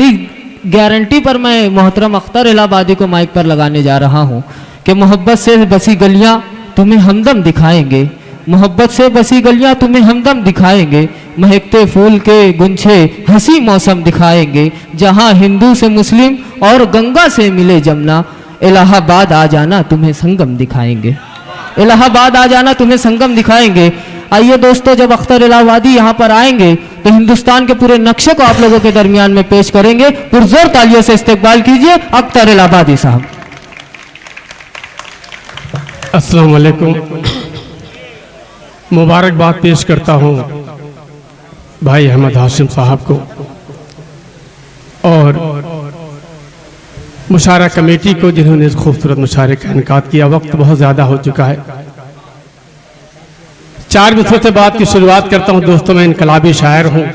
मेरी गारंटी पर मैं मोहतरम अख्तर इलाहाबादी को माइक पर लगाने जा रहा हूँ कि मोहब्बत से बसी गलियाँ तुम्हें हमदम दिखाएंगे, मोहब्बत से बसी गलियाँ तुम्हें हमदम दिखाएंगे, महकते फूल के गुंछे हंसी मौसम दिखाएंगे, जहाँ हिंदू से मुस्लिम और गंगा से मिले जमुना, इलाहाबाद आ जाना तुम्हें संगम दिखाएंगे, इलाहाबाद आ जाना तुम्हें संगम दिखाएंगे। आइए दोस्तों, जब अख्तर इलाहाबादी यहाँ पर आएंगे तो हिंदुस्तान के पूरे नक्शे को आप लोगों के दरमियान में पेश करेंगे। पुरजोर तालियों से इस्तकबाल कीजिए अख्तर इलाहाबादी साहब। अस्सलाम वालेकुम। मुबारकबाद पेश करता हूँ भाई अहमद हाशिम साहब को और मुशारा कमेटी को, जिन्होंने इस खूबसूरत मुशारे का इनकाद किया। वक्त बहुत ज़्यादा हो चुका है। 4 मिनटों से बात की शुरुआत करता हूँ। दोस्तों, मैं इनकलाबी शायर हूँ।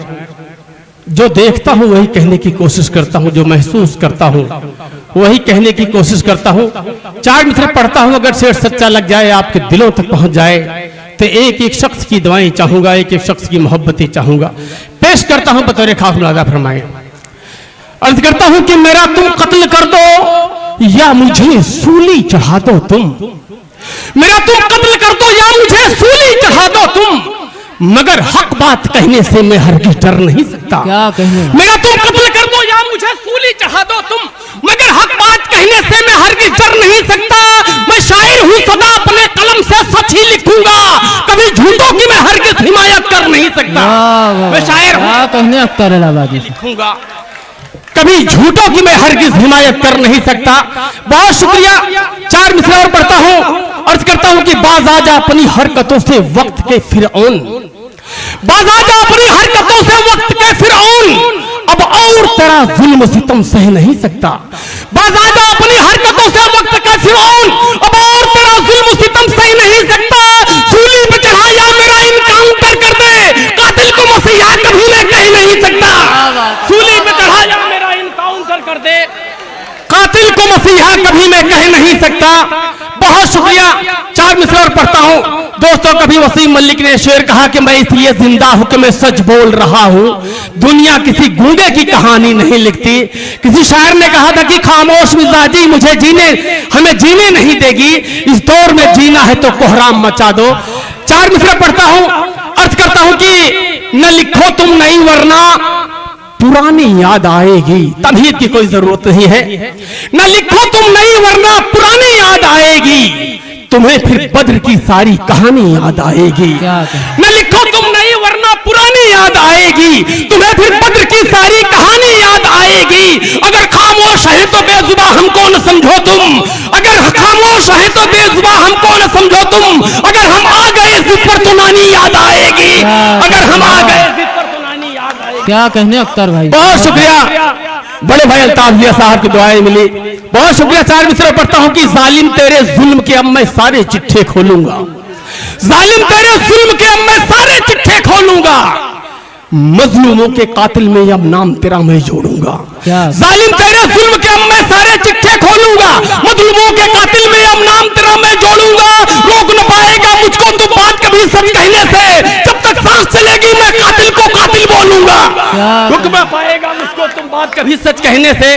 जो देखता हूँ वही कहने की कोशिश करता हूँ, जो महसूस करता हूँ वही कहने की कोशिश करता हूँ। 4 मिनट पढ़ता हूँ, अगर शेर सच्चा लग जाए, आपके दिलों तक पहुँच जाए, तो एक एक शख्स की दुआएं चाहूँगा, एक एक शख्स की मोहब्बतें चाहूँगा। पेश करता हूँ बतौर खास मुलाजा फरमाए। अर्ज करता हूँ कि मेरा तुम कत्ल कर दो या मुझे सूली चढ़ा दो तुम, मेरा तुम कत्ल कर दो या मुझे सूली चढ़ा दो तुम, मगर हक बात कहने से मैं हरगिज़ डर नहीं सकता। क्या कहने? मेरा तुम कत्ल कर दो या मुझे सूली चढ़ा दो तुम, मगर हक बात कहने से मैं हरगिज़ डर नहीं सकता। मैं शायर हूँ सदा, अपने कलम से सच ही लिखूंगा, कभी झूठों की मैं हरगिज़ हिमायत कर नहीं सकता। मैं शायर हूँ, क्या कहने अख्तर इलाहाबादी लिखूंगा, कभी झूठों की मैं हरगिज़ हिमायत कर नहीं सकता। बहुत शुक्रिया। 4 मिसरे और पढ़ता हूँ। अर्ज करता हूँ कि बाज आजा अपनी हरकतों से वक्त के फिरऔन, बाज आजा अपनी हरकतों से वक्त के फिरऔन, अब और तेरा जुल्म सितम सह नहीं सकता। बाज आजा अपनी हरकतों से वक्त के फिरऔन, अब और तेरा जुल्म सितम सह नहीं सकता। सूली पे चढ़ाया मेरा इनकाउंटर कर दे, कातिल को मसीहा कभी मैं कह नहीं सकता। सूली पे चढ़ाया मेरा इनकाउंटर कर दे, कातिल को मसीहा कभी मैं कह नहीं सकता। बहुत शुक्रिया। 4 मिसरे और पढ़ता हूँ। दोस्तों, कभी वसीम मलिक ने शेर कहा कि मैं इसलिए जिंदा हूं कि मैं सच बोल रहा हूं, दुनिया किसी गूंगे की कहानी नहीं लिखती। किसी शायर ने कहा था कि खामोश मिजाजी मुझे जीने, हमें जीने नहीं देगी, इस दौर में जीना है तो कोहराम मचा दो। 4 मिसरे पढ़ता हूं। अर्ज करता हूं कि न लिखो तुम नहीं वरना पुरानी याद आएगी, तमहीद की कोई जरूरत नहीं है। न लिखो तुम नहीं वरना पुरानी याद आएगी, तुम्हें फिर बद्र की सारी कहानी याद आएगी। न लिखो तुम नहीं वरना पुरानी याद आएगी, तुम्हें फिर बद्र की सारी कहानी याद आएगी। अगर खामोश है तो बेजुबां हमको न समझो तुम, अगर खामोश है तो बेजुबां हमको न समझो तुम, अगर हम आ गए जिद पर तो नानी याद आएगी, अगर हम आ गए जिद पर तो नानी याद आएगी। क्या कहने अख्तर भाई? बहुत शुक्रिया। बड़े भाई अल्ताफिया साहब की दुआएं मिली। बहुत शुक्रिया। 4 मिसरे पढ़ता हूं कि जालिम तेरे जुल्म के अब मैं सारे चिट्ठे खोलूंगा, जालिम तेरे जुल्म के अब मैं सारे चिट्ठे खोलूंगा, मजलूमों के कातिल में अब नाम तेरा मैं जोड़ूंगा। जालिम तेरे जुल्म के अब मैं सारे चिट्ठे खोलूंगा, मजलूमों के कातिल में अब नाम तेरा मैं जोड़ूंगा। रोक न पाएगा मुझको तो बात कभी सच कहने से, जब तक सांस चलेगी मैं कातिल को कातिल बोलूंगा। रोक न पाएगा मुझको तुम बात कभी सच कहने से,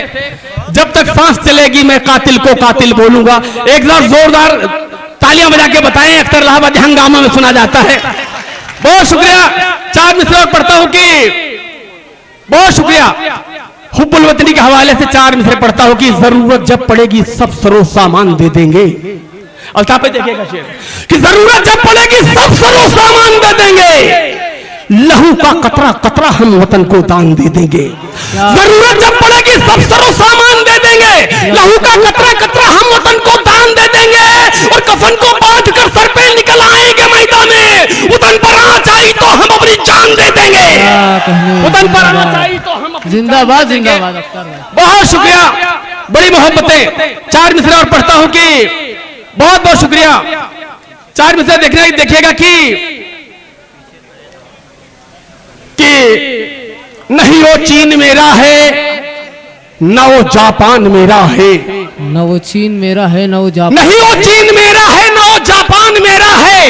जब तक सांस चलेगी मैं कातिल को कातिल बोलूंगा। एक बार जोरदार तालियां बजा के बताएं, अख्तर इलाहाबादी हंगामा में सुना जाता है। बहुत शुक्रिया। 4 मिसरे पढ़ता हूं कि बहुत शुक्रिया। हुब्बुल वतनी के हवाले से 4 मिसरे पढ़ता हूं कि जरूरत जब पड़ेगी सब सरो सामान दे देंगे। अल्ताफ देखिएगा शेर कि जरूरत जब पड़ेगी सब सरो सामान दे देंगे, लहू का कतरा कतरा हम वतन को दान दे देंगे। जरूरत जब पड़ेगी सब सरो सामान दे देंगे, लहू का कतरा कतरा हम वतन को दान दे देंगे, और कफन को बांध कर सर पे निकल आएंगे मैदान में। वतन पर आँच आई तो हम अपनी जान दे देंगे, वतन पर आँच आई तो हम जिंदाबाद जिंदाबाद अख्तर भाई। बहुत शुक्रिया। बड़ी मोहब्बतें। 4 मिसरे और पढ़ता हूं कि बहुत बहुत शुक्रिया। 4 मिसरे देखिएगा कि नहीं वो चीन मेरा है न वो जापान मेरा है, न वो चीन मेरा है न वो जापान, नहीं वो चीन मेरा है न वो जापान मेरा है,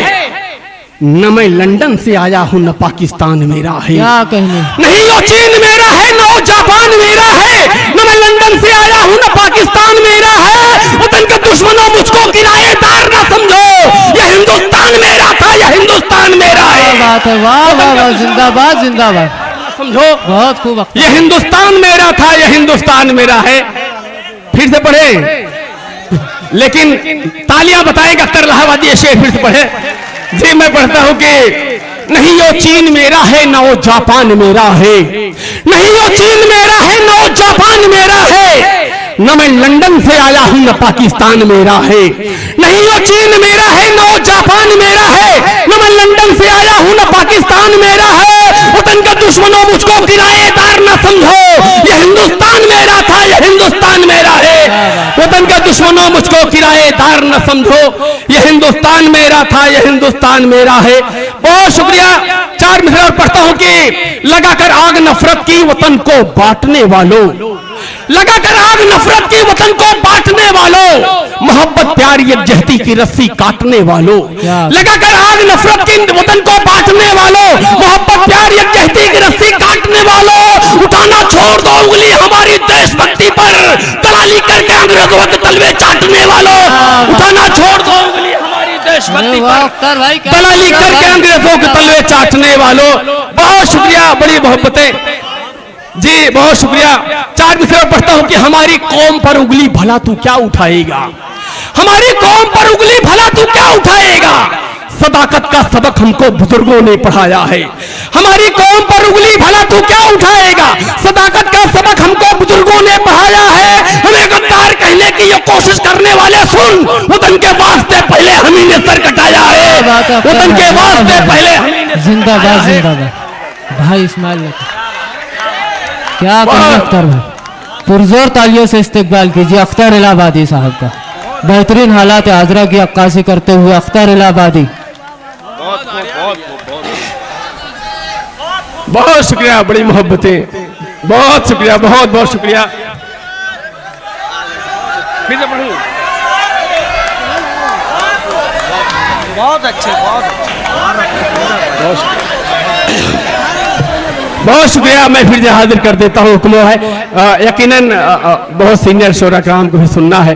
न मैं लंदन से आया हूं न पाकिस्तान मेरा है। क्या कहने? नहीं वो चीन मेरा है न वो जापान मेरा है, हिंदुस्तान मेरा क्या है। बात है, वाह वाह वाह, जिंदाबाद जिंदाबाद, समझो, बहुत खूब। ये हिंदुस्तान मेरा था, ये हिंदुस्तान मेरा है। फिर से पढ़े, लेकिन तालियां बताएगा अख्तर इलाहाबादी, ये शेर फिर से पढ़े जी। मैं पढ़ता हूं कि नहीं वो चीन मेरा है ना वो जापान मेरा है, नहीं वो चीन मेरा है ना वो जापान मेरा है, न मैं लंदन से आया हूं न पाकिस्तान मेरा है, नहीं वो चीन मेरा है न वो जापान मेरा है, न मैं लंदन से आया हूं न पाकिस्तान मेरा है। वतन का दुश्मनों मुझको किराएदार न समझो, ये हिंदुस्तान मेरा था, ये हिंदुस्तान मेरा है। वतन का दुश्मनों मुझको किराएदार न समझो, ये हिंदुस्तान मेरा था, ये हिंदुस्तान मेरा है। बहुत शुक्रिया। चार मिसरे और पढ़ता हूं कि लगाकर आग नफरत की वतन को बांटने वालों, लगाकर आग नफरत की वतन को बांटने वालों, मोहब्बत प्यार यकजहती की रस्सी काटने वालों, लगाकर आग नफरत की वतन को बांटने वालों, मोहब्बत प्यार यकजहती की रस्सी काटने वालों, उठाना छोड़ दो उंगली हमारी देशभक्ति पर, दलाली करके अंग्रेजों के तलवे चाटने वालों, उठाना छोड़ दो उंगली हमारी देशभक्ति पर, दलाली करके अंग्रेजों के तलवे चाटने वालों। बहुत शुक्रिया, बड़ी मोहब्बतें जी, बहुत शुक्रिया। चार मिसरे पढ़ता हूं कि हमारी कौम पर उंगली भला तू क्या उठाएगा, हमारी कौम पर उंगली भला तू क्या उठाएगा, सदाकत का सबक हमको बुजुर्गों ने पढ़ाया है, हमारी कौम पर उंगली भला तू क्या उठाएगा, सदाकत का सबक हमको बुजुर्गों ने पढ़ाया है। हमें गद्दार कहने की ये कोशिश करने वाले सुन, वतन के वास्ते पहले हम ही ने सर कटाया है, वतन के वास्ते पहले हम ही ने। जिंदाबाद जिंदाबाद भाई इस्माइल, क्या कहें अख्तर भाई, पुरजोर तालियों से इस्तकबाल कीजिए अख्तर इलाहाबादी साहब का। बेहतरीन हालात हाजरा की अक्कासी करते हुए अख्तर इलाहाबादी, बहुत शुक्रिया, बड़ी मोहब्बतें, बहुत शुक्रिया, बहुत बहुत शुक्रिया। फिर से पढ़ूं? बहुत अच्छे, बहुत अच्छे, बहुत शुक्रिया। मैं फिर से हाजिर कर देता हूँ, हुक्म है यकीनन बहुत सीनियर शोरा कराम को भी सुनना है,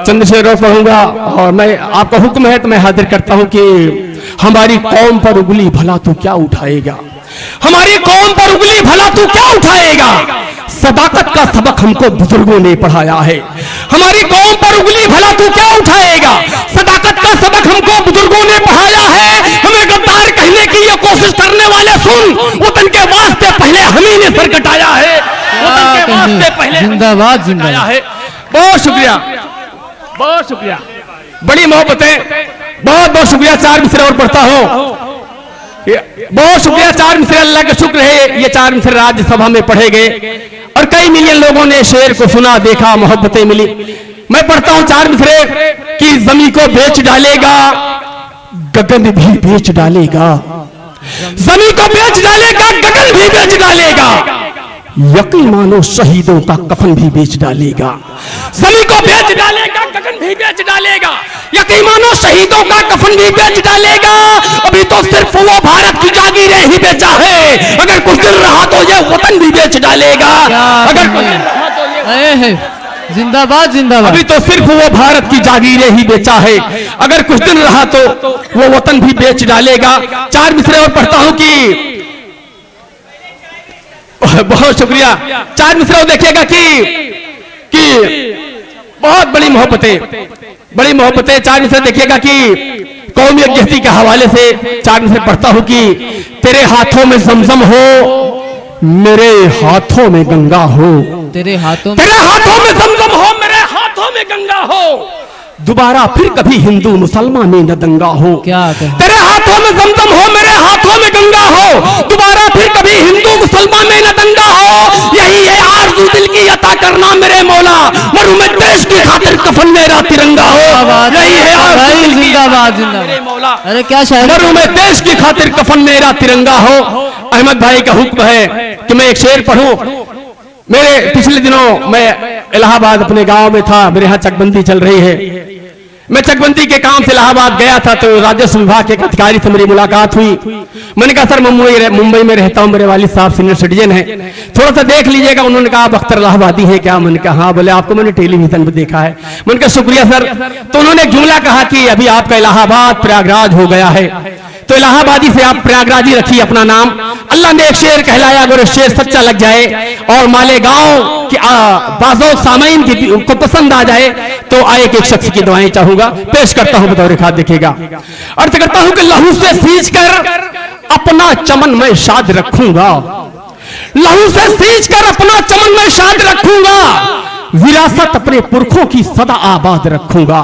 चंद शेरों पढ़ूंगा और मैं आपका हुक्म है तो मैं हाजिर करता हूँ कि हमारी कौम पर उंगली भला तू क्या उठाएगा, हमारी कौम पर उंगली भला तू क्या उठाएगा, सदाकत का सबक हमको बुजुर्गों ने पढ़ाया है, हमारी कौम पर उंगली भला तू क्या उठाएगा, सदाकत का सबक हमको बुजुर्गों ने पढ़ाया है। हमें गद्दार कहने की ये कोशिश करने वाले सुन, वतन के वास्ते पहले हम ही ने सर कटाया है, वतन के वास्ते पहले जिंदाबाद जिंदाबाद है। बहुत शुक्रिया, बहुत शुक्रिया, बड़ी मोहब्बतें, बहुत बहुत शुक्रिया। चार मिसरे और पढ़ता हूँ, बहुत शुक्रिया। चार मिसरे अल्लाह का शुक्र है, ये चार मिसरे राज्यसभा में पढ़े गए और कई मिलियन लोगों ने शेर को सुना, देखा, मोहब्बतें मिली। मैं पढ़ता हूं चार मिसरे कि जमीन को बेच डालेगा गगन भी बेच डालेगा, जमीन को बेच डालेगा गगन भी बेच डालेगा, यकीन मानो शहीदों का कफन भी बेच डालेगा, जमीन को बेच डालेगा गगन भी बेच डालेगा, यकीन मानो शहीदों का कफन भी बेच डालेगा। अभी तो सिर्फ वो भारत की जागीरें ही बेचा है, अगर कुछ दिन रहा तो ये वतन भी बेच डालेगा, अगर कुछ दिन रहा तो ये जिंदाबाद जिंदाबाद। अभी तो सिर्फ वो भारत की जागीरें ही बेचा है, अगर कुछ दिन रहा तो वो वतन भी बेच डालेगा। चार मिसरे और पढ़ता हूं कि बहुत शुक्रिया। चार मिसरे और देखिएगा कि बहुत बड़ी मोहब्बतें, बड़ी मोहब्बतें। चार मिसरे देखिएगा कि कौमी यकजहती के हवाले से चार मिसरे पढ़ता हूं कि तेरे हाथों में जमजम हो, मेरे हाथों में गंगा हो, तेरे हाथों में जमजम हो, मेरे हाथों में गंगा हो, दोबारा फिर कभी हिंदू मुसलमान में न दंगा हो। क्या तेरे हाथों में जमजम हो, मेरे हाथों में गंगा हो, दोबारा फिर कभी हिंदू मुसलमान में न दंगा हो। यही है आरज़ू दिल की अता करना मेरे मौला, मरूं मैं देश की खातिर कफन मेरा तिरंगा हो। यही है आरज़ू दिल की जिंदाबाद मेरे मौला, अरे क्या शायरी, मरूं मैं देश की खातिर कफन मेरा तिरंगा हो। अहमद भाई का हुक्म है कि मैं एक शेर पढ़ूं। मेरे पिछले दिनों मैं इलाहाबाद अपने गांव में था, मेरे यहाँ चकबंदी चल रही है। मैं चकबंदी के काम से इलाहाबाद गया था तो राजस्व विभाग के एक अधिकारी से मेरी मुलाकात हुई। मैंने कहा सर मुंबई में रहता हूँ, मेरे वालिद साहब सीनियर सिटीजन हैं, थोड़ा सा देख लीजिएगा। उन्होंने कहा आप अख्तर इलाहाबादी है क्या? मैंने कहा हाँ। बोले आपको मैंने टेलीविजन पर देखा है। मैंने कहा शुक्रिया सर। तो उन्होंने एक जुमला कहा कि अभी आपका इलाहाबाद प्रयागराज हो गया है। तो इलाहाबादी से आप प्रयागराजी रखिए अपना नाम। अल्लाह ने एक शेर कहलाया, अगर शेर सच्चा लग जाए और मालेगांव के बाज़ों सामीन को पसंद आ जाए तो आए कि एक शख्स की दुआएं चाहूंगा, पेश करता हूं बतौर खास, देखिएगा। अर्थ करता हूं कि लहू से सींच कर अपना चमन मैं शाद रखूंगा, लहू से सींच कर अपना चमन मैं शाद रखूंगा, विरासत अपने पुरखों की सदा आबाद रखूंगा।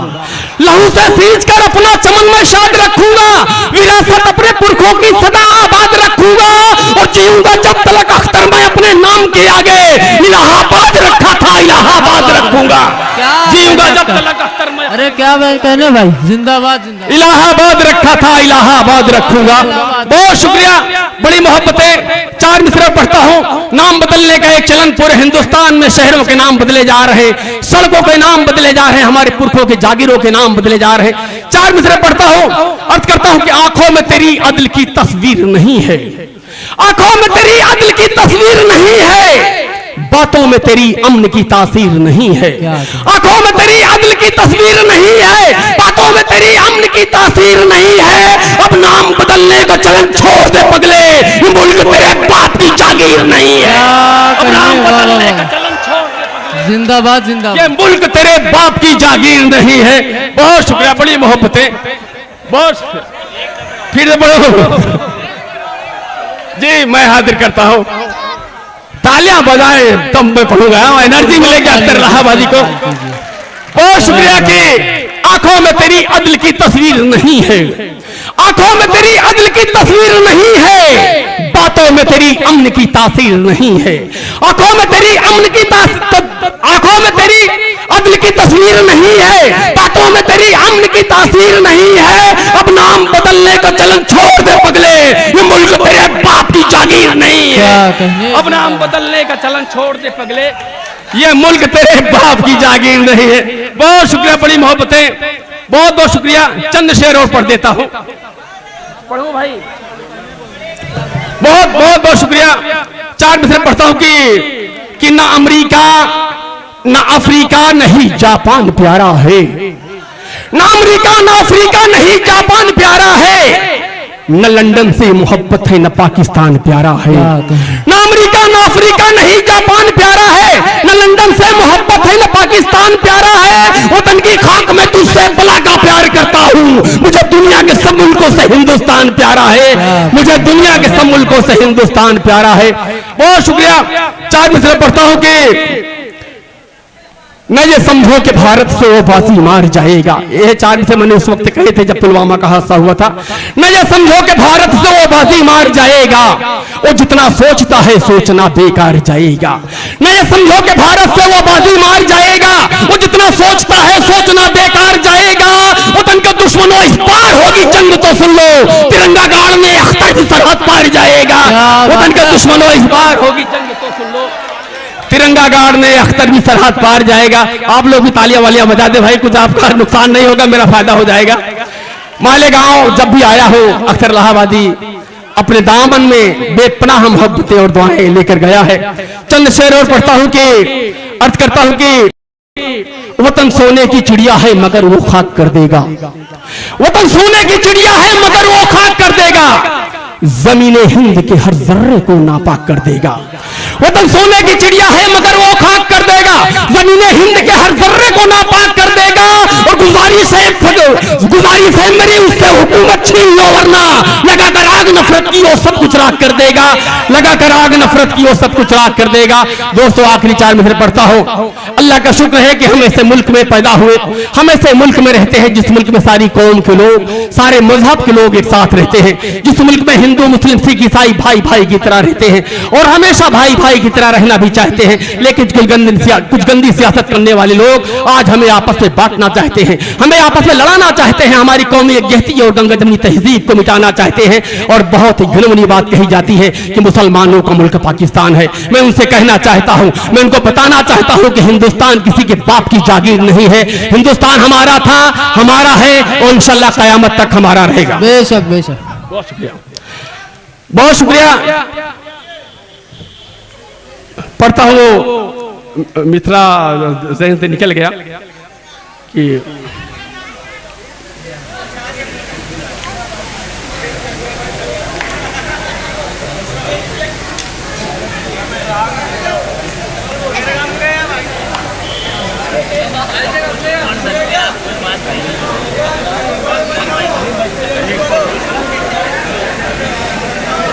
लहू से सींच कर अपना चमन में शाद रखूंगा, विरासत अपने पुरखों की सदा आबाद रखूंगा, और जीऊंगा जब तलक अख्तर मैं अपने नाम के आगे इलाहाबाद रखा था इलाहाबाद रखूंगा। जीऊंगा जब तलक अख्तर मैं, अरे क्या कहने भाई, जिंदाबाद जिंदाबाद, इलाहाबाद रखा था इलाहाबाद रखूंगा। बहुत शुक्रिया, बड़ी मोहब्बतें। 4 मिसरे पढ़ता हूं। नाम बदलने का एक चलन पूरे हिंदुस्तान में, शहरों के नाम बदले जा रहे, सड़कों के नाम बदले जा रहे, हमारे पुरखों के जागीरों के नाम बदले जा रहे। 4 मिसरे पढ़ता हूं। अर्थ करता हूं कि आंखों में तेरी अदल की तस्वीर नहीं है, आंखों में तेरी अदल की तस्वीर नहीं है, बातों में तेरी अमन की तासीर नहीं है। आंखों में तेरी अदल की तस्वीर नहीं है, बातों में तेरी अमन की तासीर नहीं है। अब नाम बदलने का चलन छोड़ दे पगले, ये मुल्क तेरे बाप की जागीर नहीं है। अब नाम बदलने का चलन छोड़ दे पगले, जिंदाबाद जिंदाबाद, ये मुल्क तेरे बाप की जागीर नहीं है। बहुत शुक्रिया, बड़ी मोहब्बतें। बहुत फिर बड़ो जी, मैं हाजिर करता हूं। तालियां बजाए तब मैं पढ़ूंगा, एनर्जी मिलेगी अख्तर इलाहाबादी को। बहुत शुक्रिया कि आंखों में तेरी अदल की तस्वीर नहीं है, आंखों में तेरी अदल की तस्वीर नहीं है, बातों में तेरी अमन की तासीर नहीं है। आंखों में तेरी अमन की आंखों में तेरी अदल की तस्वीर नहीं है, बातों में तेरी अमन की तासीर नहीं है। अब नाम बदलने का चलन छोड़ दे पगले, ये मुल्क तेरे बाप की जागीर नहीं है। अब नाम बदलने का चलन छोड़ दे पगले, ये मुल्क तेरे बाप की जागीर नहीं है। बहुत शुक्रिया, बड़ी मोहब्बतें। बहुत बहुत शुक्रिया। चंद शेर और पढ़ देता हूं, पढ़ो भाई। बहुत बहुत बहुत शुक्रिया। 4 मिसरे पढ़ता हूं कि ना अमेरिका ना अफ्रीका नहीं जापान प्यारा है, ना अमेरिका ना अफ्रीका नहीं जापान प्यारा है, न लंदन से मोहब्बत है न पाकिस्तान प्यारा है। न अमेरिका न अफ्रीका नहीं जापान प्यारा है, न लंदन से मोहब्बत है न पाकिस्तान प्यारा है। वतन की खाक में तुझसे बला का प्यार करता हूँ, मुझे दुनिया के सब मुल्कों से हिंदुस्तान प्यारा है, मुझे दुनिया के सब मुल्कों से हिंदुस्तान प्यारा है। बहुत शुक्रिया। 4 मिसरे पढ़ता हूँ कि न ये समझो कि भारत से वो बाजी मार जाएगा। ये 4 मिसरे मैंने उस वक्त कहे थे जब पुलवामा का हादसा हुआ था। न ये समझो कि भारत से वो बाजी मार जाएगा, वो जितना सोचता है सोचना बेकार जाएगा। न ये समझो कि भारत से वो बाजी मार जाएगा, वो जितना सोचता है सोचना बेकार जाएगा। वतन के दुश्मनों इस पार होगी जंग तो सुन लो, तिरंगा गाड़ने अख्तर की सरहद पार जाएगा। वतन के दुश्मनों इस पार होगी जंग तो सुन लो, तिरंगा गाड़ने अख्तर की सरहद पार जाएगा। आप लोग भी तालियां वालियां बजा दे भाई, कुछ आपका नुकसान नहीं होगा, मेरा फायदा हो जाएगा। मालेगांव जब भी आया हो अख्तर इलाहाबादी अपने दामन में बेपनाह मोहब्बतें और दुआएं लेकर गया है। चंद शेर और पढ़ता हूं कि अर्थ करता हूं कि वतन सोने की चिड़िया है मगर वो खाक कर देगा, वतन सोने की चिड़िया है मगर वो खाक कर देगा, जमीने हिंद के हर जर्रे को नापाक कर देगा। वतन सोने की चिड़िया है मगर वो खाक कर देगा, जमीने हिंद के हर जर्रे को नापाक कर देगा। और गुजारिश है मेरी उससे हुकूमत छीन लो, वरना लगाकर आग नफरत की वो सब कुछ राख कर देगा, लगाकर आग नफरत की वो सब कुछ राख कर देगा। दोस्तों आखिरी 4 मिसरे पढ़ता हूं। अल्लाह का शुक्र है कि हम ऐसे मुल्क में पैदा हुए, हम ऐसे मुल्क में रहते हैं जिस मुल्क में सारी कौम के लोग, सारे मजहब के लोग एक साथ रहते हैं, जिस मुल्क में हिंदू मुस्लिम सिख ईसाई भाई भाई की तरह रहते हैं और हमेशा भाई भाई की तरह रहना भी चाहते हैं। लेकिन कुछ गंदी सियासत करने वाले लोग आज हमें आपस में बांटना चाहते हैं, हमें आपस में लड़ाना चाहते हैं, हमारी कौमी यकजहती और गंगा जमनी तहजीब को मिटाना चाहते हैं। और बहुत ही घिनौनी बात कही जाती है कि मुसलमानों का मुल्क पाकिस्तान है। मैं उनसे कहना चाहता हूं, मैं उनको बताना चाहता हूं कि हिंदुस्तान किसी के बाप की जागीर नहीं है। हिंदुस्तान हमारा था, हमारा है और इंशाअल्लाह कयामत तक हमारा रहेगा। बेशक बेशक। बहुत शुक्रिया, बहुत शुक्रिया। पढ़ता हूं, मित्रा जहन से निकल गया कि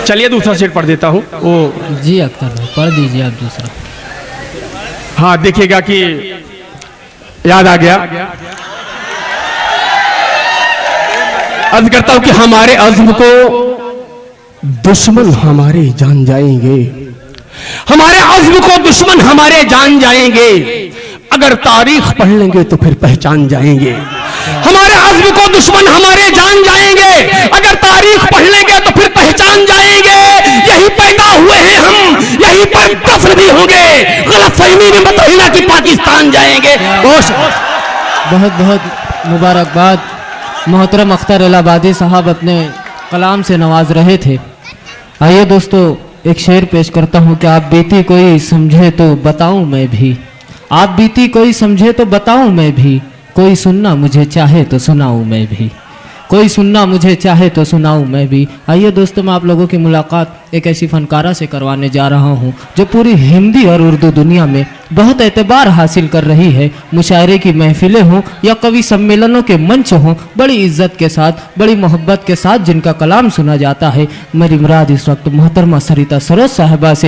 चलिए दूसरा शेर पढ़ देता हूँ वो। जी अख्तर भाई पढ़ दीजिए आप दूसरा। हाँ देखिएगा कि याद आ गया। अर्ज करता हूं कि हमारे अज़्म को दुश्मन हमारे जान जाएंगे, हमारे अज़्म को दुश्मन हमारे जान जाएंगे, अगर तारीख पढ़ लेंगे तो फिर पहचान जाएंगे। हमारे अज़्म को दुश्मन हमारे जान जाएंगे, अगर तारीख पढ़ लेंगे तो फिर पहचान जाएंगे। यही पैदा हुए हैं हम, यही पर दफन भी होंगे, गलतफहमी में मत होना कि पाकिस्तान जाएंगे। बहुत बहुत मुबारकबाद। मोहतरम अख्तर इलाहाबादी साहब अपने कलाम से नवाज रहे थे। आइए दोस्तों एक शेर पेश करता हूँ कि आप बीती कोई समझे तो बताऊं मैं भी, आप बीती कोई समझे तो बताऊं मैं भी, कोई सुनना मुझे चाहे तो सुनाऊं मैं भी, कोई सुनना मुझे चाहे तो सुनाऊं मैं भी। आइए दोस्तों मैं आप लोगों की मुलाकात एक ऐसी फनकारा से करवाने जा रहा हूं जो पूरी हिंदी और उर्दू दुनिया में बहुत एतबार हासिल कर रही है। मुशायरे की महफिलें हों या कवि सम्मेलनों के मंच हों, बड़ी इज्जत के साथ, बड़ी मोहब्बत के साथ जिनका कलाम सुना जाता है। मेरी मुराद इस वक्त मोहतरमा सरिता सरोज साहिबा से